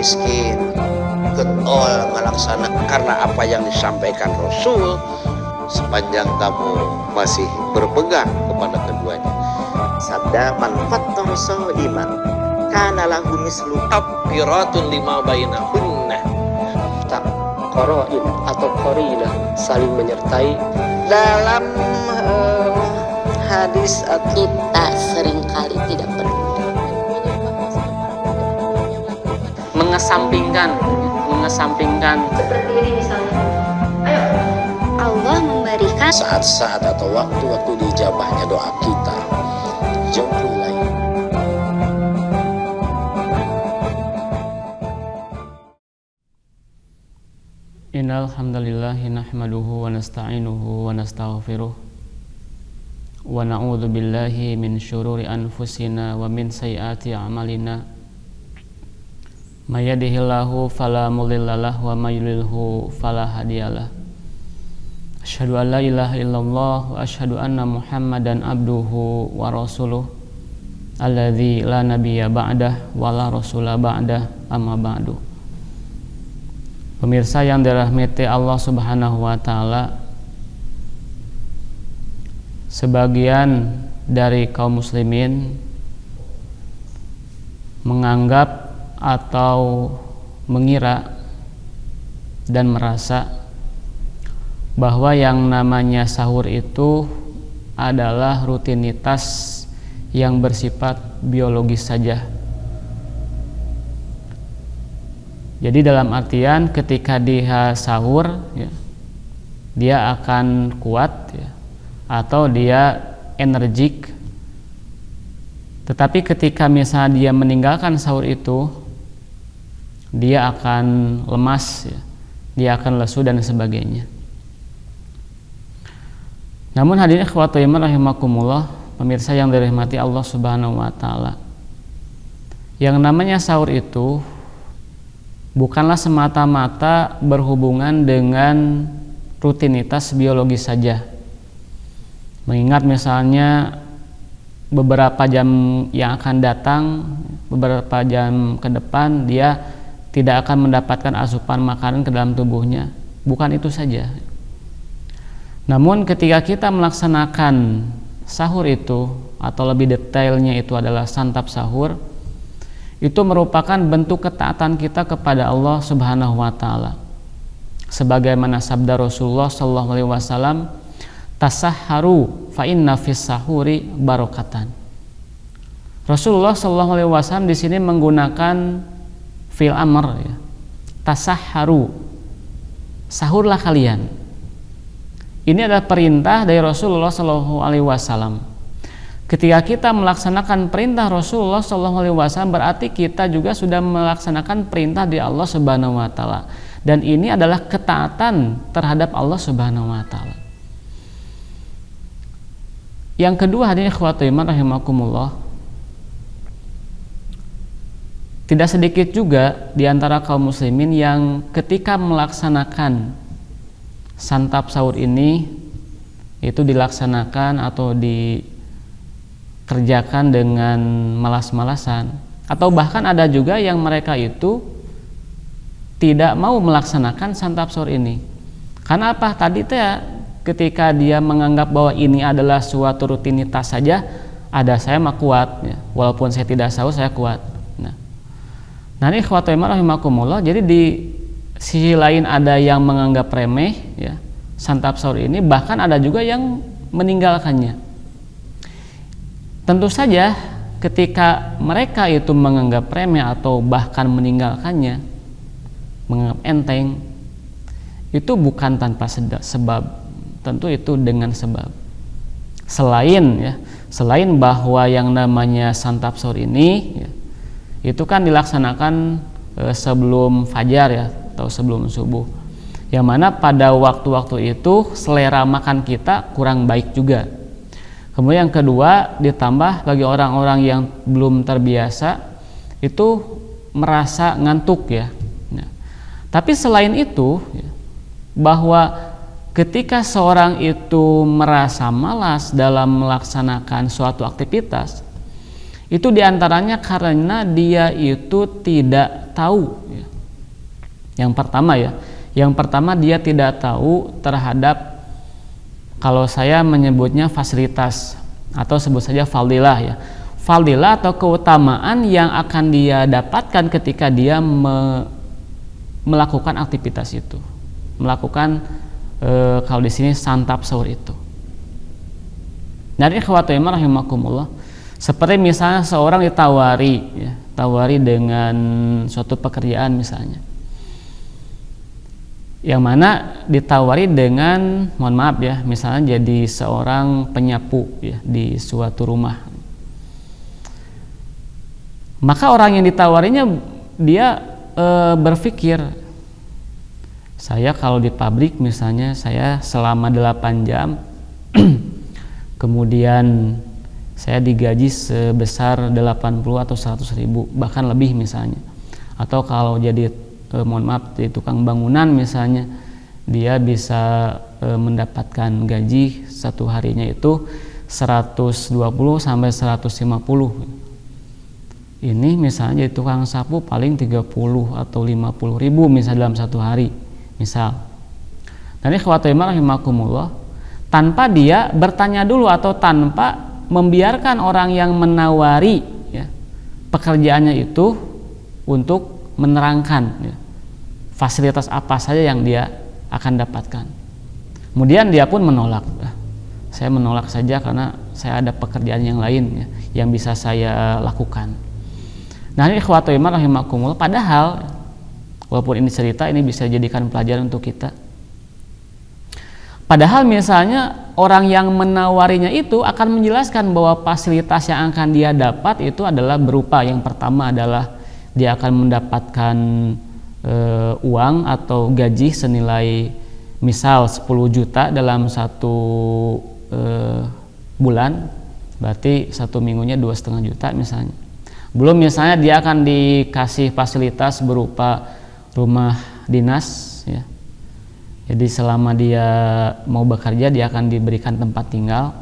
miskin getol melaksanakan karena apa yang disampaikan Rasul, sepanjang kamu masih berpegang kepada keduanya. Sabda man fattara sha'iman kana lahu mislu kafiratun lima bainahunna. Qarain atau qarina saling menyertai. Dalam hadis kita seringkali tidak peduli, mengesampingkan seperti ini misalnya. Ayo, Allah memberikan saat-saat atau waktu-waktu diijabahnya doa kita. Jauhul lain. Innal hamdalillahi nahmaduhu wa nasta'inuhu wa nastaghfiruh wa na'udzu billahi min syururi anfusina wa min sayyiati a'malina. May yahdihillahu fala mudhillalah wa may yudlilhu fala hadiyalah. Asyhadu an la ilaha illallah wa asyhadu anna Muhammadan abduhu wa rasuluh alladzi la nabiyya ba'dah wa la rasula ba'dah, amma ba'du. Pemirsa yang dirahmati Allah Subhanahu wa taala, sebagian dari kaum muslimin menganggap atau mengira dan merasa bahwa yang namanya sahur itu adalah rutinitas yang bersifat biologis saja. Jadi dalam artian ketika dia sahur ya, dia akan kuat ya, atau dia energik. Tetapi ketika misalnya dia meninggalkan sahur itu, dia akan lemas ya, dia akan lesu dan sebagainya. Namun hadirin ikhwatu iman rahimakumullah, pemirsa yang dirahmati Allah Subhanahu wa taala, yang namanya sahur itu bukanlah semata-mata berhubungan dengan rutinitas biologis saja. Mengingat misalnya beberapa jam yang akan datang, beberapa jam ke depan dia tidak akan mendapatkan asupan makanan ke dalam tubuhnya. Bukan itu saja. Namun ketika kita melaksanakan sahur itu, atau lebih detailnya itu adalah santap sahur, itu merupakan bentuk ketaatan kita kepada Allah Subhanahu wa taala. Sebagaimana sabda Rasulullah sallallahu alaihi wasallam, tasahharu fa inna fis sahuri barokatan. Rasulullah sallallahu alaihi wasallam di sini menggunakan fi'il amr ya. Tasahharu. Sahurlah kalian. Ini adalah perintah dari Rasulullah sallallahu alaihi wasallam. Ketika kita melaksanakan perintah Rasulullah SAW, berarti kita juga sudah melaksanakan perintah dari Allah Subhanahu wa taala. Dan ini adalah ketaatan terhadap Allah Subhanahu wa taala. Yang kedua, hadirin ikhwatu iman rahimakumullah, tidak sedikit juga di antara kaum muslimin yang ketika melaksanakan santap sahur ini itu dilaksanakan atau kerjakan dengan malas-malasan, atau bahkan ada juga yang mereka itu tidak mau melaksanakan santap sahur ini. Karena apa? Tadi ketika dia menganggap bahwa ini adalah suatu rutinitas saja, ada saya mah kuat ya. Walaupun saya tidak sahur saya kuat. Nah ini ikhwatu iman rahimakumullah, jadi di sisi lain ada yang menganggap remeh ya santap sahur ini, bahkan ada juga yang meninggalkannya. Tentu saja ketika mereka itu menganggap remeh atau bahkan meninggalkannya, menganggap enteng, itu bukan tanpa sebab, tentu itu dengan sebab. Selain bahwa yang namanya santap sahur ini ya, itu kan dilaksanakan sebelum fajar ya, atau sebelum subuh, yang mana pada waktu-waktu itu selera makan kita kurang baik juga. Kemudian yang kedua, ditambah bagi orang-orang yang belum terbiasa itu merasa ngantuk ya. Tapi selain itu, bahwa ketika seorang itu merasa malas dalam melaksanakan suatu aktivitas, itu diantaranya karena dia itu tidak tahu ya. Yang pertama dia tidak tahu terhadap, kalau saya menyebutnya fasilitas atau sebut saja fadilah ya. Fadilah atau keutamaan yang akan dia dapatkan ketika dia melakukan aktivitas itu. Melakukan kalau di sini santap sahur itu. Dari ikhwatu iman rahimakumullah, seperti misalnya seorang ditawari dengan suatu pekerjaan misalnya, yang mana ditawari dengan, mohon maaf ya, misalnya jadi seorang penyapu ya di suatu rumah. Maka orang yang ditawarinya dia berpikir, saya kalau di pabrik misalnya saya selama 8 jam kemudian saya digaji sebesar 80 atau 100 ribu, bahkan lebih misalnya. Atau kalau jadi mohon maaf di tukang bangunan misalnya, dia bisa mendapatkan gaji satu harinya itu 120 sampai 150. Ini misalnya jadi tukang sapu paling 30 atau 50 ribu misalnya dalam satu hari misal. Dan ikhwatu iman rahimakumullah, tanpa dia bertanya dulu atau tanpa membiarkan orang yang menawari ya, pekerjaannya itu untuk menerangkan ya, fasilitas apa saja yang dia akan dapatkan. Kemudian dia pun menolak. Saya menolak saja karena saya ada pekerjaan yang lain ya, yang bisa saya lakukan. Nah, ini ikhwatu iman rahimakumullah, padahal walaupun ini cerita, ini bisa jadikan pelajaran untuk kita. Padahal misalnya orang yang menawarinya itu akan menjelaskan bahwa fasilitas yang akan dia dapat itu adalah berupa, yang pertama adalah dia akan mendapatkan uang atau gaji senilai misal 10 juta dalam satu bulan, berarti satu minggunya 2,5 juta misalnya. Belum misalnya dia akan dikasih fasilitas berupa rumah dinas ya. Jadi selama dia mau bekerja dia akan diberikan tempat tinggal.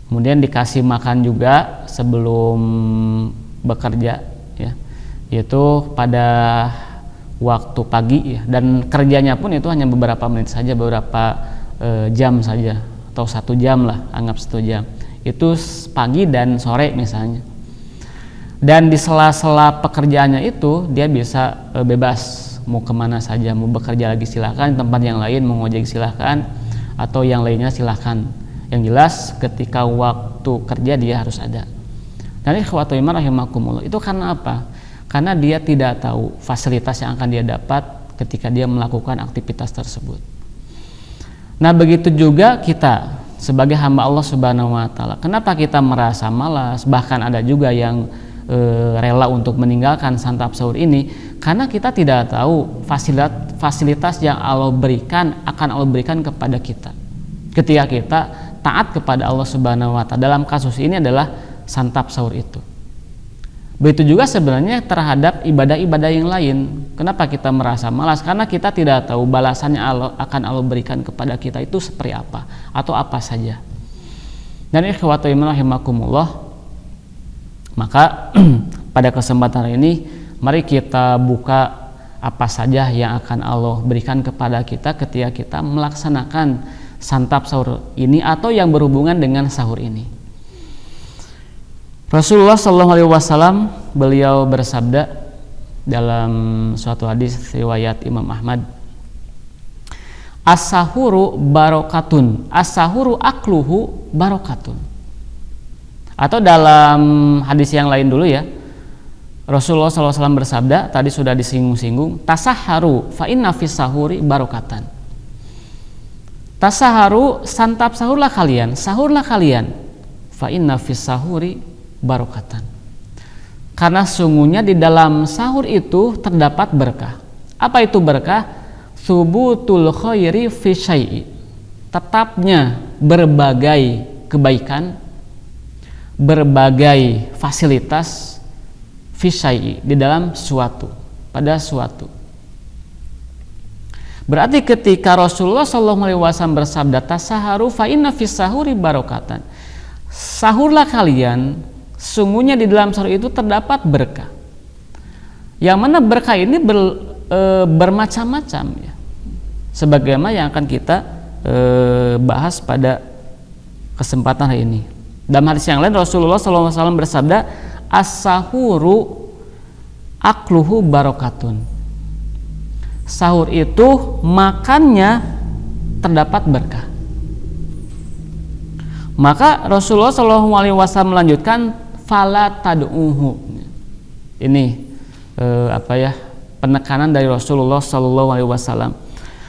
Kemudian dikasih makan juga sebelum bekerja ya. Yaitu pada waktu pagi ya, dan kerjanya pun itu hanya beberapa menit saja, beberapa jam saja, atau 1 jam lah, anggap 1 jam. Itu pagi dan sore misalnya. Dan di sela-sela pekerjaannya itu dia bisa bebas mau kemana saja, mau bekerja lagi silahkan, tempat yang lain mau ngojek silahkan, atau yang lainnya silahkan. Yang jelas ketika waktu kerja dia harus ada. Dan ikhwatu iman rahimakumullah, itu karena apa? Karena dia tidak tahu fasilitas yang akan dia dapat ketika dia melakukan aktivitas tersebut. Nah, begitu juga kita sebagai hamba Allah Subhanahu wa taala. Kenapa kita merasa malas? Bahkan ada juga yang rela untuk meninggalkan santap sahur ini karena kita tidak tahu fasilitas yang Allah berikan, akan Allah berikan kepada kita ketika kita taat kepada Allah Subhanahu wa taala. Dalam kasus ini adalah santap sahur itu. Begitu juga sebenarnya terhadap ibadah-ibadah yang lain. Kenapa kita merasa malas? Karena kita tidak tahu balasannya akan Allah berikan kepada kita itu seperti apa atau apa saja. Dan ikhwatu iman rahimakumullah, maka pada kesempatan ini mari kita buka apa saja yang akan Allah berikan kepada kita ketika kita melaksanakan santap sahur ini atau yang berhubungan dengan sahur ini. Rasulullah SAW beliau bersabda dalam suatu hadis riwayat Imam Ahmad, as-sahuru barokatun, as-sahuru akluhu barokatun. Atau dalam hadis yang lain dulu ya, Rasulullah SAW bersabda, tadi sudah disinggung-singgung, tasaharu fa inna fis sahuri barokatan. Tasaharu, santap sahurlah kalian, sahurlah kalian, fa inna fis sahuri barokatan. Karena sungguhnya di dalam sahur itu terdapat berkah. Apa itu berkah? Subutul khairi fi syai'i, tetapnya berbagai kebaikan, berbagai fasilitas fi syai'i, di dalam suatu, pada suatu. Berarti ketika Rasulullah SAW bersabda tasaharu fa inna fis sahuri barokatan, sahurlah kalian, sungguhnya di dalam sahur itu terdapat berkah. Yang mana berkah ini bermacam-macam ya. Sebagaimana yang akan kita bahas pada kesempatan hari ini. Dalam hadis yang lain Rasulullah SAW bersabda, as-sahuru akluhu barokatun. Sahur itu makannya terdapat berkah. Maka Rasulullah SAW melanjutkan, fala tad'uhu. Ini penekanan dari Rasulullah SAW.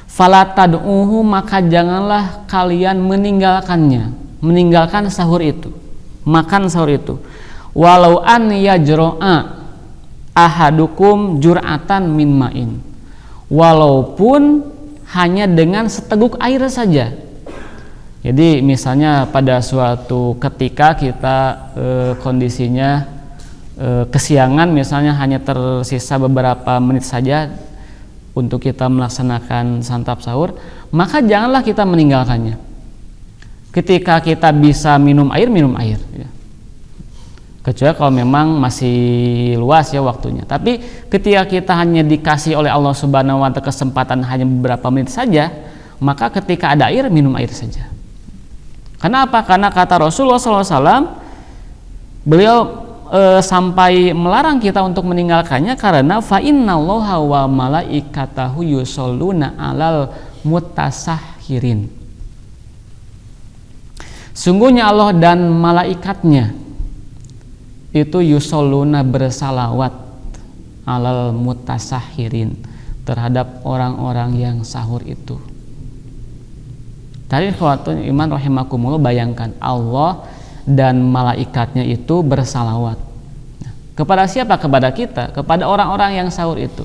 Fala tad'uhu, maka janganlah kalian meninggalkan sahur itu, makan sahur itu. Walau an yajro'a ahadukum jur'atan min ma'in, walaupun hanya dengan seteguk air saja. Jadi misalnya pada suatu ketika kita kondisinya kesiangan, misalnya hanya tersisa beberapa menit saja untuk kita melaksanakan santap sahur, maka janganlah kita meninggalkannya. Ketika kita bisa minum air ya. Kecuali kalau memang masih luas ya waktunya. Tapi ketika kita hanya dikasih oleh Allah Subhanahu wa Ta'ala kesempatan hanya beberapa menit saja, maka ketika ada air, minum air saja. Karena apa? Karena kata Rasulullah SAW, beliau sampai melarang kita untuk meninggalkannya karena fa innallaha wa malaikatahu yusholluna alal mutasahhirin. Sungguhnya Allah dan malaikatnya itu yusholluna bersalawat alal mutasahhirin, terhadap orang-orang yang sahur itu. Tadi ikhwatun iman rahimakumullah, bayangkan Allah dan malaikatnya itu bersalawat. Kepada siapa? Kepada kita, kepada orang-orang yang sahur itu.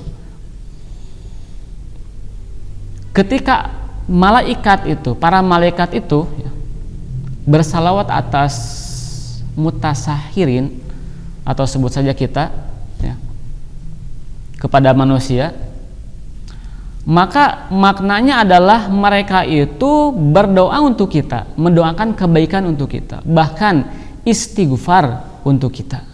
Ketika malaikat itu, para malaikat itu bersalawat atas mutasahirin, atau sebut saja kita ya, kepada manusia, maka maknanya adalah mereka itu berdoa untuk kita, mendoakan kebaikan untuk kita, bahkan istighfar untuk kita.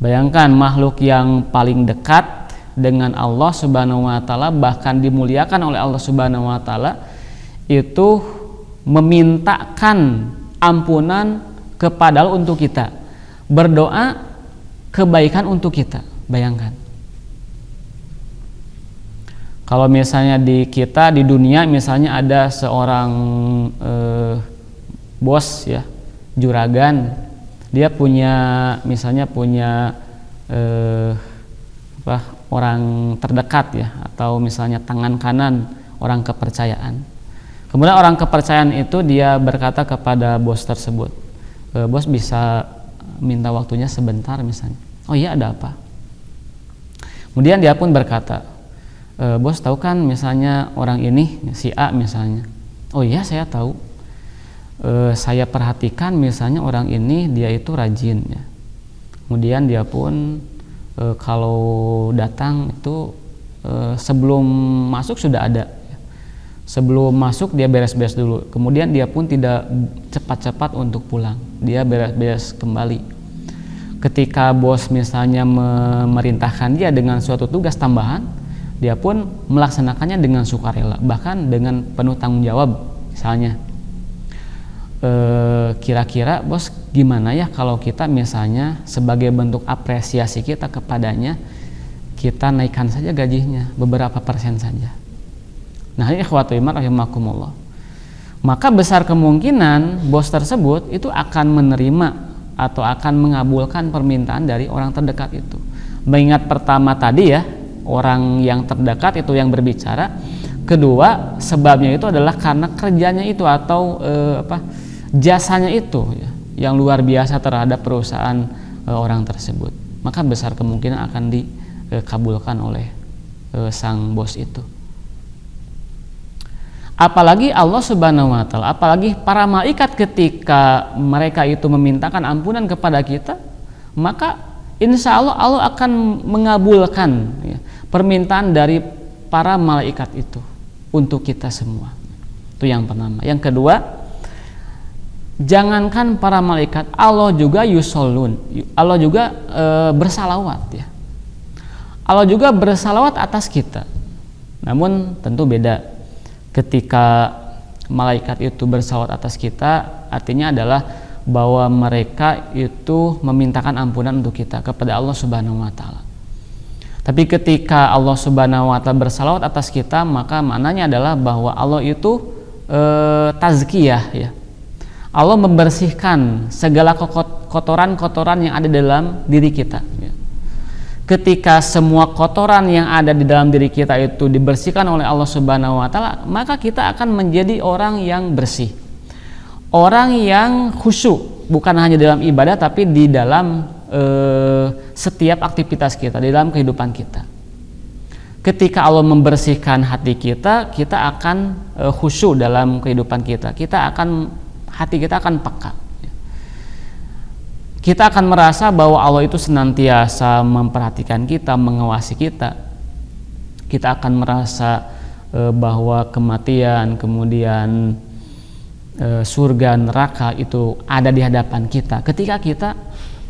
Bayangkan makhluk yang paling dekat dengan Allah Subhanahu wa Ta'ala, bahkan dimuliakan oleh Allah Subhanahu wa Ta'ala, itu memintakan ampunan kepada Allah untuk kita, berdoa kebaikan untuk kita. Bayangkan kalau misalnya di kita di dunia, misalnya ada seorang bos ya, juragan, dia punya misalnya orang terdekat ya, atau misalnya tangan kanan, orang kepercayaan. Kemudian orang kepercayaan itu dia berkata kepada bos tersebut, bos bisa minta waktunya sebentar misalnya. Oh iya, ada apa? Kemudian dia pun berkata, bos tahu kan misalnya orang ini si A misalnya. Oh iya, saya tahu. Saya perhatikan misalnya orang ini dia itu rajin ya. Kemudian dia pun kalau datang itu sebelum masuk sudah ada. Sebelum masuk dia beres-beres dulu. Kemudian dia pun tidak cepat-cepat untuk pulang. Dia beres-beres kembali. Ketika bos misalnya memerintahkan dia dengan suatu tugas tambahan, dia pun melaksanakannya dengan sukarela, bahkan dengan penuh tanggung jawab. Misalnya, kira-kira bos gimana ya kalau kita misalnya sebagai bentuk apresiasi kita kepadanya, kita naikkan saja gajinya beberapa persen saja. Nah, ini ikhwatu iman rahimakumullah. Maka besar kemungkinan bos tersebut itu akan menerima atau akan mengabulkan permintaan dari orang terdekat itu. Mengingat pertama tadi ya, orang yang terdekat itu yang berbicara. Kedua, sebabnya itu adalah karena kerjanya itu atau jasanya itu ya, yang luar biasa terhadap perusahaan orang tersebut. Maka besar kemungkinan akan dikabulkan oleh sang bos itu. Apalagi Allah Subhanahu wa Ta'ala, apalagi para malaikat ketika mereka itu memintakan ampunan kepada kita, maka insya Allah Allah akan mengabulkan ya, permintaan dari para malaikat itu untuk kita semua. Itu yang pertama. Yang kedua, jangankan para malaikat, Allah juga yushollun, Allah juga bersalawat ya. Allah juga bersalawat atas kita. Namun tentu beda. Ketika malaikat itu bersalawat atas kita, artinya adalah bahwa mereka itu memintakan ampunan untuk kita kepada Allah Subhanahu wa taala. Tapi ketika Allah Subhanahu wa taala bersalawat atas kita, maka maknanya adalah bahwa Allah itu tazkiyah ya. Allah membersihkan segala kotoran-kotoran yang ada dalam diri kita ya. Ketika semua kotoran yang ada di dalam diri kita itu dibersihkan oleh Allah Subhanahu wa taala, maka kita akan menjadi orang yang bersih. Orang yang khusyuk, bukan hanya dalam ibadah tapi di dalam setiap aktivitas kita, di dalam kehidupan kita. Ketika Allah membersihkan hati kita, kita akan khusyuk dalam kehidupan kita. Hati kita akan peka. Kita akan merasa bahwa Allah itu senantiasa memperhatikan kita, mengawasi kita. Kita akan merasa bahwa kematian, kemudian surga, neraka itu ada di hadapan kita. Ketika kita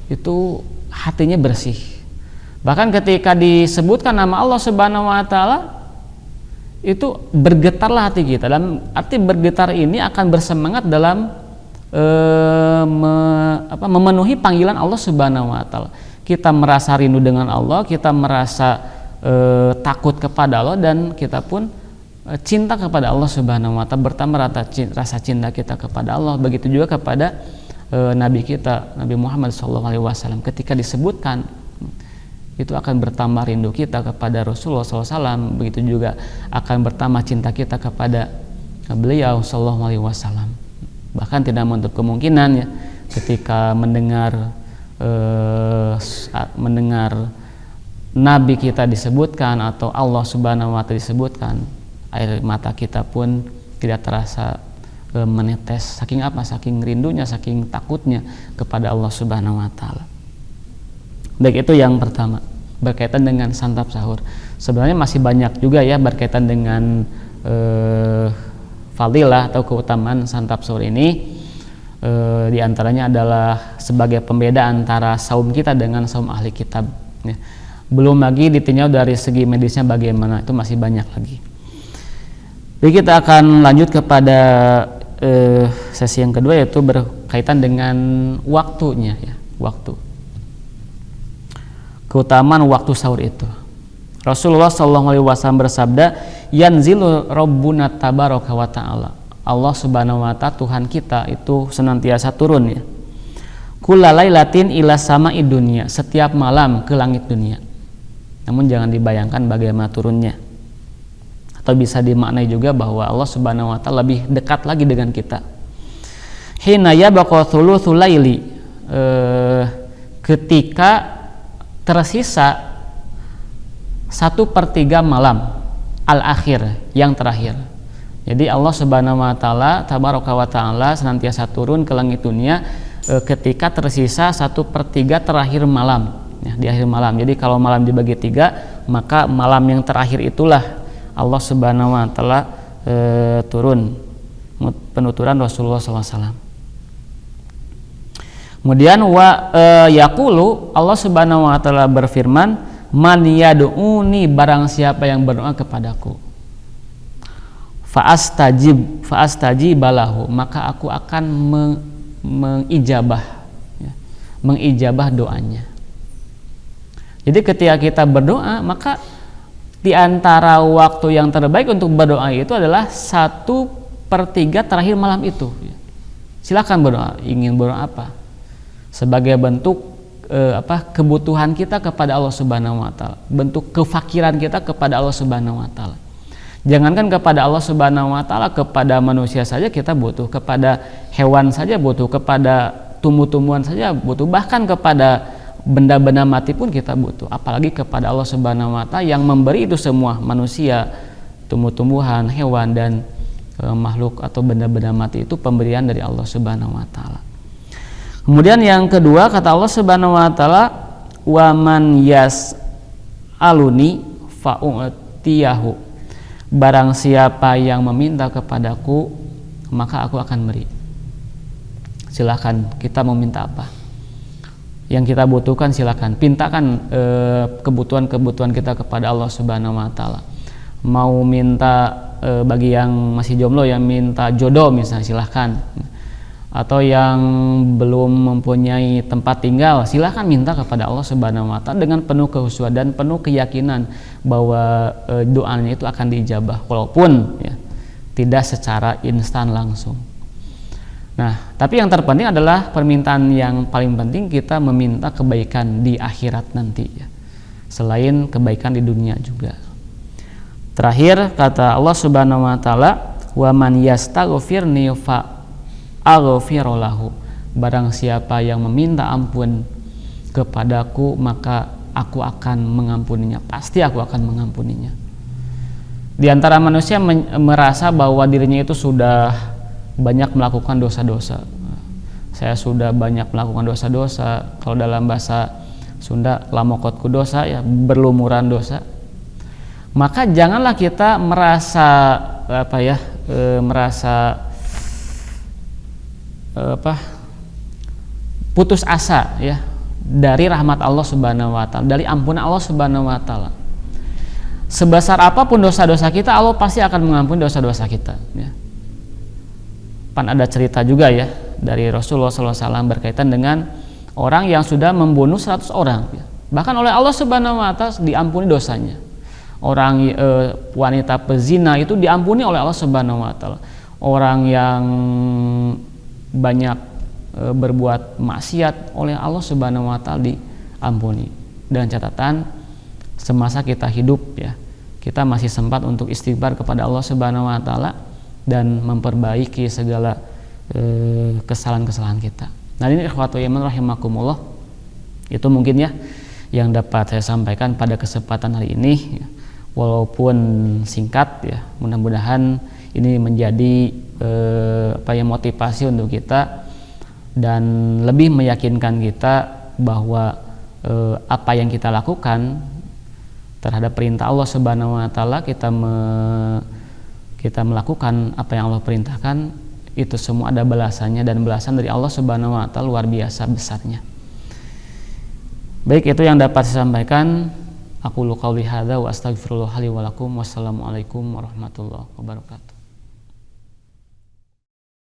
itu hatinya bersih. Bahkan ketika disebutkan nama Allah Subhanahu wa taala, itu bergetarlah hati kita. Dan arti bergetar ini akan bersemangat dalam memenuhi panggilan Allah Subhanahu wa taala. Kita merasa rindu dengan Allah, kita merasa takut kepada Allah, dan kita pun cinta kepada Allah Subhanahu wa taala, bertambah rasa cinta kita kepada Allah. Begitu juga kepada Nabi kita, Nabi Muhammad SAW, ketika disebutkan itu akan bertambah rindu kita kepada Rasulullah SAW. Begitu juga akan bertambah cinta kita kepada beliau SAW. Bahkan tidak menutup kemungkinan ya, ketika mendengar Nabi kita disebutkan atau Allah Subhanahu wa taala disebutkan, air mata kita pun tidak terasa menetes. Saking apa? Saking rindunya, saking takutnya kepada Allah Subhanahu wa taala. Baik, itu yang pertama, berkaitan dengan santap sahur. Sebenarnya masih banyak juga ya berkaitan dengan fadilah atau keutamaan santap sahur ini. Di antaranya adalah sebagai pembeda antara saum kita dengan saum ahli kitab ya. Belum lagi ditinjau dari segi medisnya bagaimana, itu masih banyak lagi. Jadi kita akan lanjut kepada sesi yang kedua, yaitu berkaitan dengan waktunya ya, waktu. Keutamaan waktu sahur itu. Rasulullah SAW bersabda, yanzilu rabbuna tabaraka wa ta'ala. Allah Subhanahu wa ta'ala, Tuhan kita itu senantiasa turun ya. Kulalailatin ila sama'i dunya, setiap malam ke langit dunia. Namun jangan dibayangkan bagaimana turunnya. Atau bisa dimaknai juga bahwa Allah Subhanahu wa taala lebih dekat lagi dengan kita. Hina yabqa thuluthul laili, ketika tersisa 1/3 malam al-akhir, yang terakhir. Jadi Allah Subhanahu wa taala tabaraka wa taala senantiasa turun ke langit dunia ketika tersisa 1/3 terakhir malam ya, di akhir malam. Jadi kalau malam dibagi 3, maka malam yang terakhir itulah Allah Subhanahu wa taala turun, penuturan Rasulullah SAW. Kemudian yaqulu, Allah Subhanahu wa taala berfirman, man yad'uni, barang siapa yang berdoa kepadaku, fa'astajib balahu, maka aku akan mengijabah doanya. Jadi ketika kita berdoa, maka di antara waktu yang terbaik untuk berdoa itu adalah 1/3 terakhir malam itu. Silakan berdoa, ingin berdoa apa? Sebagai bentuk kebutuhan kita kepada Allah Subhanahu wa taala, bentuk kefakiran kita kepada Allah Subhanahu wa taala. Jangankan kepada Allah Subhanahu wa taala, kepada manusia saja kita butuh, kepada hewan saja butuh, kepada tumbuh-tumbuhan saja butuh, bahkan kepada benda-benda mati pun kita butuh, apalagi kepada Allah Subhanahu wa taala yang memberi itu semua, manusia, tumbuh-tumbuhan, hewan, dan makhluk atau benda-benda mati itu pemberian dari Allah Subhanahu wa taala. Kemudian yang kedua, kata Allah Subhanahu wa taala, wa man yas'aluni fa'utiyahu, barang siapa yang meminta kepadaku maka aku akan beri. silahkan kita mau minta apa. Yang kita butuhkan silahkan pintakan kebutuhan-kebutuhan kita kepada Allah Subhanahu wa taala. Mau minta bagi yang masih jomblo yang minta jodoh misalnya silahkan. Atau yang belum mempunyai tempat tinggal, silahkan minta kepada Allah Subhanahu wa taala dengan penuh kekhusyuan dan penuh keyakinan bahwa doanya itu akan diijabah walaupun ya, tidak secara instan langsung. Nah, tapi yang terpenting adalah permintaan yang paling penting kita meminta kebaikan di akhirat nanti ya. Selain kebaikan di dunia juga. Terakhir kata Allah Subhanahu wa taala, "Wa man yastaghfirni fa aghfirulahu." Barang siapa yang meminta ampun kepadaku maka aku akan mengampuninya. Pasti aku akan mengampuninya. Di antara manusia merasa bahwa dirinya itu sudah banyak melakukan dosa-dosa. Saya sudah banyak melakukan dosa-dosa. Kalau dalam bahasa Sunda, lamokotku dosa ya, berlumuran dosa. Maka janganlah kita merasa putus asa ya dari rahmat Allah Subhanahu wa taala, dari ampunan Allah Subhanahu wa taala. Sebesar apapun dosa-dosa kita, Allah pasti akan mengampuni dosa-dosa kita ya. Pan ada cerita juga ya dari Rasulullah SAW berkaitan dengan orang yang sudah membunuh 100 orang ya. Bahkan oleh Allah Subhanahu wa taala diampuni dosanya. Orang wanita pezina itu diampuni oleh Allah Subhanahu wa taala. Orang yang banyak berbuat maksiat oleh Allah Subhanahu wa taala diampuni. Dengan catatan semasa kita hidup ya, kita masih sempat untuk istighfar kepada Allah Subhanahu wa taala dan memperbaiki segala kesalahan-kesalahan kita. Nah, ini ikhwatul iman rahimakumullah. Itu mungkin ya yang dapat saya sampaikan pada kesempatan hari ini ya. Walaupun singkat ya, mudah-mudahan ini menjadi motivasi untuk kita dan lebih meyakinkan kita bahwa apa yang kita lakukan terhadap perintah Allah Subhanahu wa taala, kita melakukan apa yang Allah perintahkan, itu semua ada balasannya dan balasan dari Allah Subhanahu wa taala luar biasa besarnya. Baik, itu yang dapat saya sampaikan. Aku qauli hadza wa astaghfirullah li wa lakum. Wassalamualaikum warahmatullahi wabarakatuh.